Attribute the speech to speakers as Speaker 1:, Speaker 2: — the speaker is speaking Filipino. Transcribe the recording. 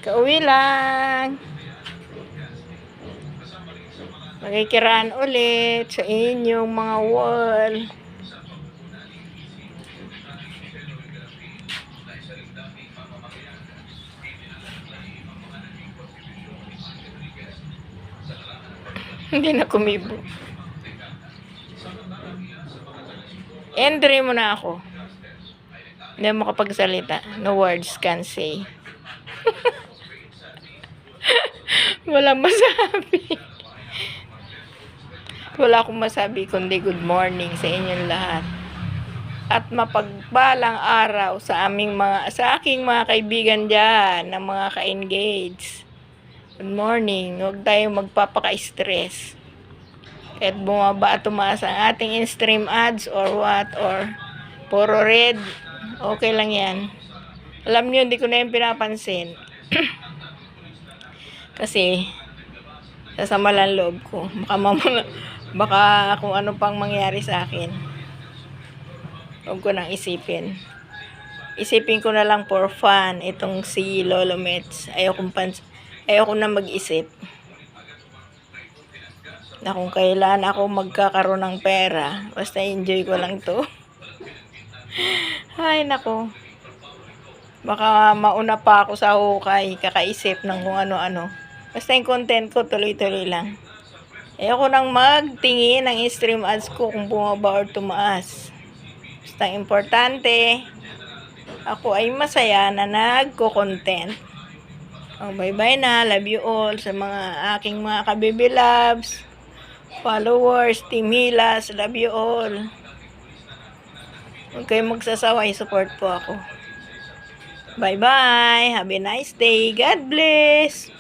Speaker 1: Kauwi lang. Magkikiraan ulit sa inyong mga wall. Hindi na kumibo. Entry mo na ako. Hindi mo makapagsalita. No words can say. Walang masabi. Wala akong masabi kundi good morning sa inyong lahat. At mapagpalang araw sa aking mga kaibigan diyan, na mga ka-engage. Good morning. Huwag tayong magpapaka-stress. Kahit bumaba at tumaas ang ating in-stream ads or what, or puro red, okay lang yan. Alam niyo, hindi ko na yung pinapansin. Kasi, sasama lang loob ko. Baka kung ano pang mangyari sa akin. Huwag ko nang isipin. Isipin ko na lang for fun itong si Lolo Mets. Ayoko na mag-isip na kung kailan ako magkakaroon ng pera. Basta enjoy ko lang to. Ay, nako. Baka mauna pa ako sa hukay, kakaisip ng kung ano-ano. Basta yung content ko, tuloy-tuloy lang. Ayoko nang magtingin ng stream ads ko kung bumaba or tumaas. Basta importante, ako ay masaya na nagko-content. Bye-bye na. Love you all sa mga aking mga kabibi loves, followers, Team Hilas. Love you all. Huwag kayong magsasawa. I-support po ako. Bye-bye. Have a nice day. God bless.